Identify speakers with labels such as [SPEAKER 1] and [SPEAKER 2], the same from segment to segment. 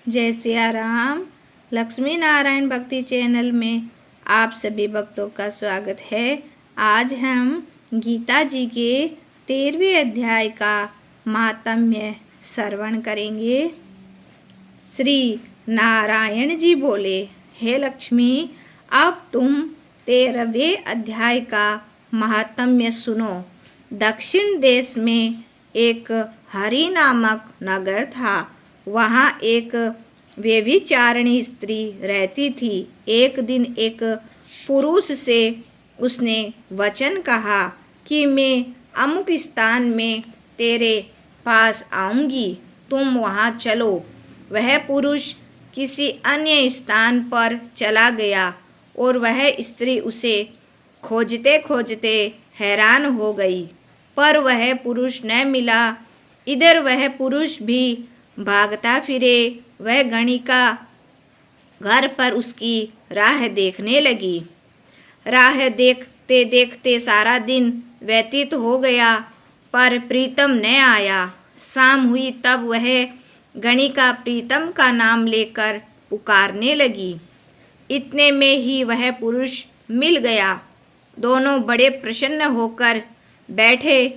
[SPEAKER 1] जय सिया राम। लक्ष्मी नारायण भक्ति चैनल में आप सभी भक्तों का स्वागत है। आज हम गीता जी के 13वें अध्याय का महात्म्य श्रवण करेंगे। श्री नारायण जी बोले, हे लक्ष्मी, अब तुम 13वें अध्याय का महात्म्य सुनो। दक्षिण देश में एक हरि नामक नगर था। वहाँ एक व्यभिचारिणी स्त्री रहती थी। एक दिन एक पुरुष से उसने वचन कहा कि मैं अमुक स्थान में तेरे पास आऊँगी, तुम वहाँ चलो। वह पुरुष किसी अन्य स्थान पर चला गया और वह स्त्री उसे खोजते खोजते हैरान हो गई, पर वह पुरुष न मिला। इधर वह पुरुष भी भागता फिरे। वह गणिका घर पर उसकी राह देखने लगी। राह देखते देखते सारा दिन व्यतीत हो गया, पर प्रीतम न आया। शाम हुई तब वह गणिका प्रीतम का नाम लेकर पुकारने लगी। इतने में ही वह पुरुष मिल गया। दोनों बड़े प्रसन्न होकर बैठे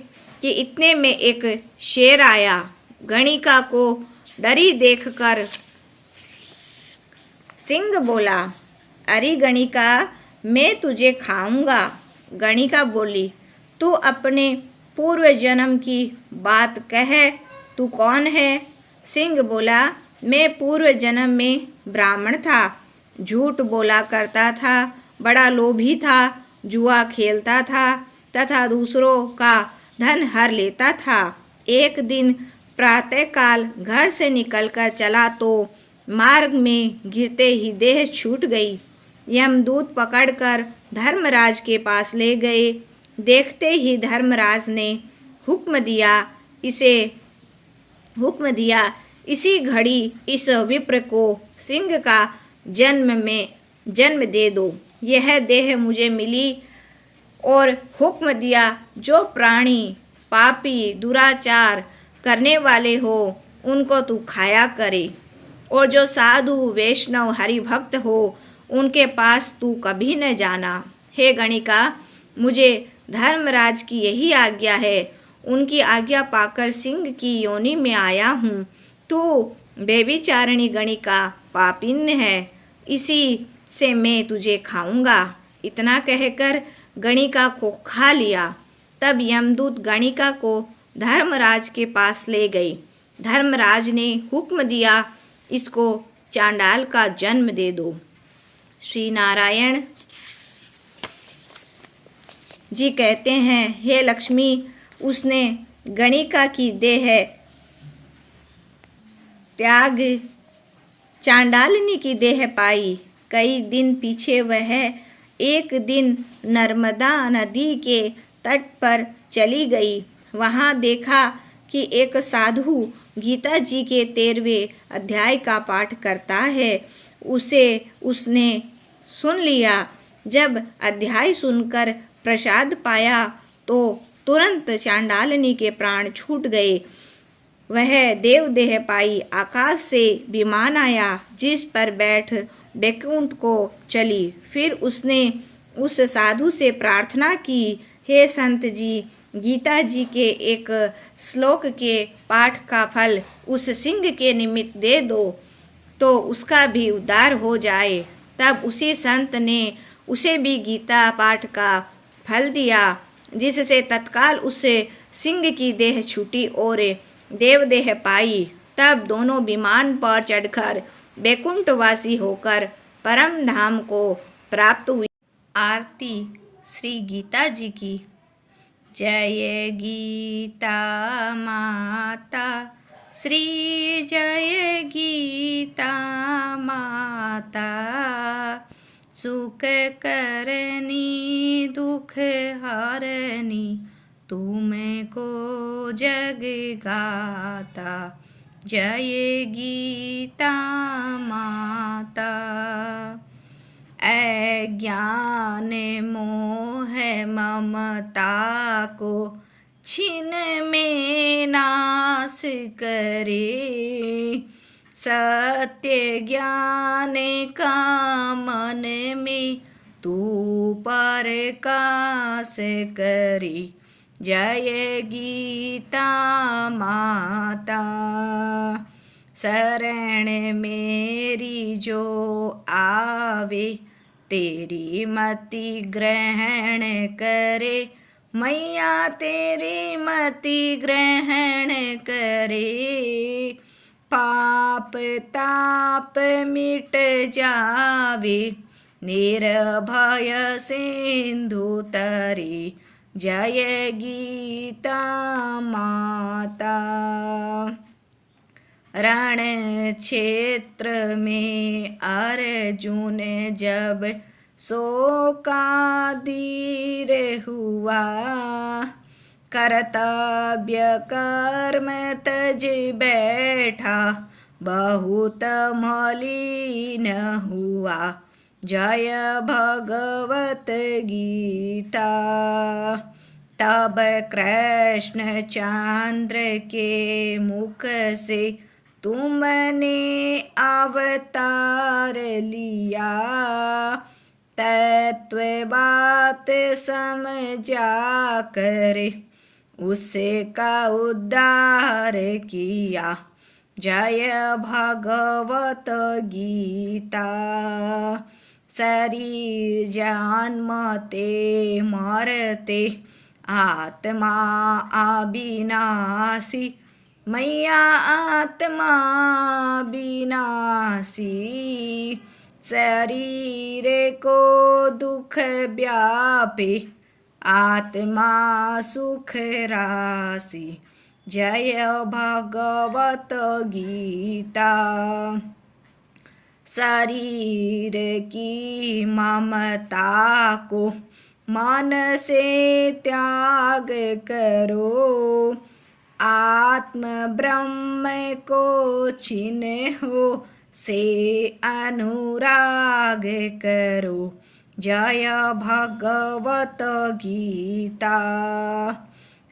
[SPEAKER 1] कि इतने में एक शेर आया। गणिका को डरी देखकर सिंह बोला, अरे गणिका, मैं तुझे खाऊंगा। गणिका बोली, तू अपने पूर्व जन्म की बात कह, तू कौन है? सिंह बोला, मैं पूर्व जन्म में ब्राह्मण था, झूठ बोला करता था, बड़ा लोभी था, जुआ खेलता था तथा दूसरों का धन हर लेता था। एक दिन प्रातःकाल घर से निकलकर चला तो मार्ग में गिरते ही देह छूट गई। यमदूत पकड़कर धर्मराज के पास ले गए। देखते ही धर्मराज ने हुक्म दिया इसी घड़ी इस विप्र को सिंह का जन्म दे दो। यह देह मुझे मिली और हुक्म दिया, जो प्राणी पापी दुराचार करने वाले हो उनको तू खाया करे, और जो साधु वैष्णव हरिभक्त हो उनके पास तू कभी न जाना। हे गणिका, मुझे धर्मराज की यही आज्ञा है। उनकी आज्ञा पाकर सिंह की योनि में आया हूँ। तू व्यभिचारिणी गणिका पापिन्य है, इसी से मैं तुझे खाऊंगा। इतना कहकर गणिका को खा लिया। तब यमदूत गणिका को धर्मराज के पास ले गई। धर्मराज ने हुक्म दिया, इसको चांडाल का जन्म दे दो। श्री नारायण जी कहते हैं, हे लक्ष्मी, उसने गणिका की देह त्याग चांडालिनी की देह पाई। कई दिन पीछे वह एक दिन नर्मदा नदी के तट पर चली गई। वहाँ देखा कि एक साधु गीता जी के 13वें अध्याय का पाठ करता है। उसने सुन लिया। जब अध्याय सुनकर प्रसाद पाया तो तुरंत चांडालिनी के प्राण छूट गए। वह देवदेह पाई। आकाश से विमान आया, जिस पर बैठ बैकुंठ को चली। फिर उसने उस साधु से प्रार्थना की, हे संत जी, गीता जी के एक श्लोक के पाठ का फल उस सिंह के निमित्त दे दो तो उसका भी उद्धार हो जाए। तब उसी संत ने उसे भी गीता पाठ का फल दिया, जिससे तत्काल उस सिंह की देह छूटी और देवदेह पाई। तब दोनों विमान पर चढ़कर बैकुंठवासी होकर परम धाम को प्राप्त हुई। आरती श्री गीता जी की। जय गीता माता, श्री जय गीता माता, सुख करनी दुख हरनी, तुमको जग गाता। जय गीता माता। अज्ञान मोह ममता को छीन में नाश करे, सत्य ज्ञान का मन में तू प्रकाश करी। जय गीता माता। शरण मेरी जो आवे तेरी मति ग्रहण करे। मैया तेरी मति ग्रहण करे। पाप ताप मिट जावे निर्भय सिंधु तरी। जय गीता माता। रण क्षेत्र में अर्जुन जब शोकाधीर हुआ। कर्तव्य कर्म तज बैठा बहुत मलिन हुआ। जय भगवत गीता। तब कृष्ण चंद्र के मुख से तुमने अवतार लिया। तत्व बात समझा कर उसका उद्धार किया। जय भगवत गीता। शरीर जन्मते मरते आत्मा अविनाशी। मैया आत्मा विनाशी। शरीर को दुख व्यापे आत्मा सुख राशि। जय भगवत गीता। शरीर की ममता को मन से त्याग करो। आत्म ब्रह्म को चिन्हो से अनुराग करो। जय भगवत गीता।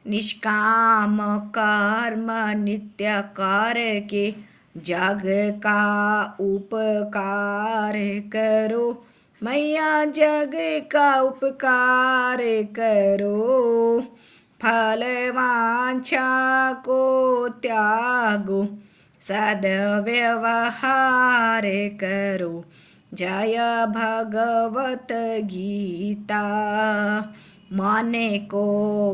[SPEAKER 1] निष्काम कर्म नित्य करके जग का उपकार करो। मैया जग का उपकार करो। फल वांछा को त्यागो सद्व्यवहार करो। जय भगवत गीता। मन को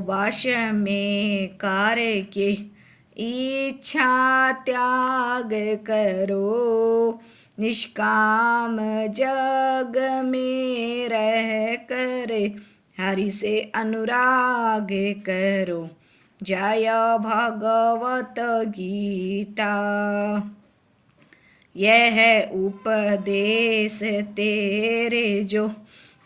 [SPEAKER 1] वश में करके इच्छा त्याग करो। निष्काम जग में रह कर हरि से अनुराग करो। जय भगवत गीता। यह उपदेश तेरे जो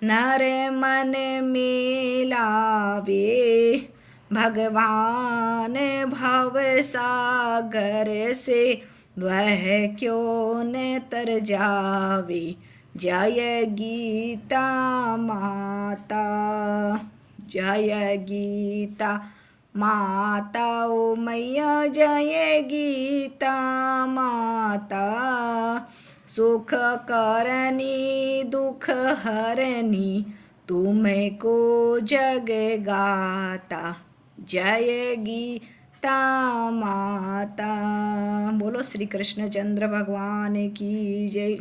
[SPEAKER 1] नर मन में लावे। भगवान भव सागर से वह क्यों न तर जावे। जय गीता माता। जय गीता माता ओ मैया जय गीता माता। सुख करनी दुख हरनी तुमको जग गाता। जय गीता माता। बोलो श्री कृष्ण चंद्र भगवान की जय।